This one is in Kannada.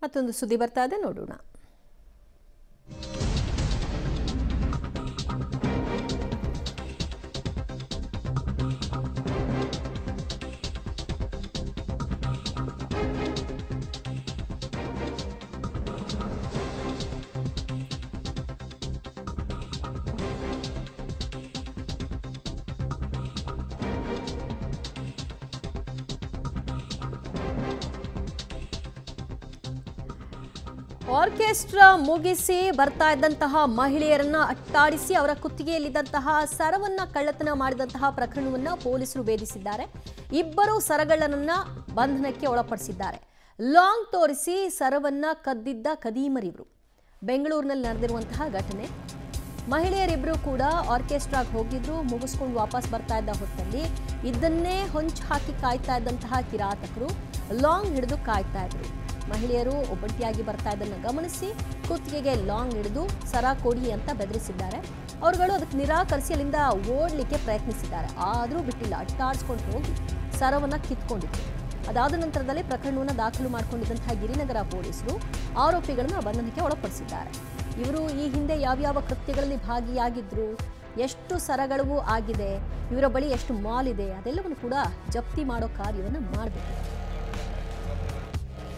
ಮತ್ತೊಂದು ಸುದ್ದಿ ಬರ್ತಾ ಇದೆ, ನೋಡೋಣ. ಆರ್ಕೆಸ್ಟ್ರಾ ಮುಗಿಸಿ ಬರ್ತಾ ಇದ್ದಂತಹ ಮಹಿಳೆಯರನ್ನ ಅಟ್ಟಾಡಿಸಿ ಅವರ ಕುತ್ತಿಗೆಯಲ್ಲಿದ್ದಂತಹ ಸರವನ್ನ ಕಳ್ಳತನ ಮಾಡಿದಂತಹ ಪ್ರಕರಣವನ್ನ ಪೊಲೀಸರು ಭೇದಿಸಿದ್ದಾರೆ. ಇಬ್ಬರು ಸರಗಳನ್ನ ಬಂಧನಕ್ಕೆ ಒಳಪಡಿಸಿದ್ದಾರೆ. ಲಾಂಗ್ ತೋರಿಸಿ ಸರವನ್ನ ಕದ್ದಿದ್ದ ಕದೀಮರಿವರು. ಬೆಂಗಳೂರಿನಲ್ಲಿ ನಡೆದಿರುವಂತಹ ಘಟನೆ. ಮಹಿಳೆಯರಿಬ್ಬರು ಕೂಡ ಆರ್ಕೆಸ್ಟ್ರಾಗೆ ಹೋಗಿದ್ರು. ಮುಗಿಸ್ಕೊಂಡು ವಾಪಸ್ ಬರ್ತಾ ಇದ್ದ ಹೊತ್ತಲ್ಲಿ ಇದನ್ನೇ ಹೊಂಚು ಹಾಕಿ ಕಾಯ್ತಾ ಇದ್ದಂತಹ ಕಿರಾತಕರು ಲಾಂಗ್ ಹಿಡಿದು ಕಾಯ್ತಾ ಇದ್ರು. ಮಹಿಳೆಯರು ಒಬ್ಬಟ್ಟಿಯಾಗಿ ಬರ್ತಾ ಇದ್ದನ್ನು ಗಮನಿಸಿ ಕುತ್ತಿಗೆಗೆ ಲಾಂಗ್ ಹಿಡಿದು ಸರ ಕೊಡಿ ಅಂತ ಬೆದರಿಸಿದ್ದಾರೆ. ಅವರುಗಳು ಅದಕ್ಕೆ ನಿರಾಕರಿಸಿ ಅಲ್ಲಿಂದ ಓಡಲಿಕ್ಕೆ ಪ್ರಯತ್ನಿಸಿದ್ದಾರೆ. ಆದರೂ ಬಿಟ್ಟಿಲ್ಲ, ಅಟ್ಟಾಡಿಸ್ಕೊಂಡು ಹೋಗಿ ಸರವನ್ನು ಕಿತ್ಕೊಂಡಿದ್ರು. ಅದಾದ ನಂತರದಲ್ಲಿ ಪ್ರಕರಣವನ್ನು ದಾಖಲು ಮಾಡಿಕೊಂಡಿದ್ದಂತಹ ಗಿರಿನಗರ ಪೊಲೀಸರು ಆರೋಪಿಗಳನ್ನು ಬಂಧನಕ್ಕೆ ಒಳಪಡಿಸಿದ್ದಾರೆ. ಇವರು ಈ ಹಿಂದೆ ಯಾವ್ಯಾವ ಕೃತ್ಯಗಳಲ್ಲಿ ಭಾಗಿಯಾಗಿದ್ರು, ಎಷ್ಟು ಸರಗಳು ಆಗಿದೆ, ಇವರ ಬಳಿ ಎಷ್ಟು ಮಾಲ್ ಇದೆ, ಅದೆಲ್ಲವನ್ನು ಕೂಡ ಜಪ್ತಿ ಮಾಡೋ ಕಾರ್ಯವನ್ನು ಮಾಡಬೇಕು.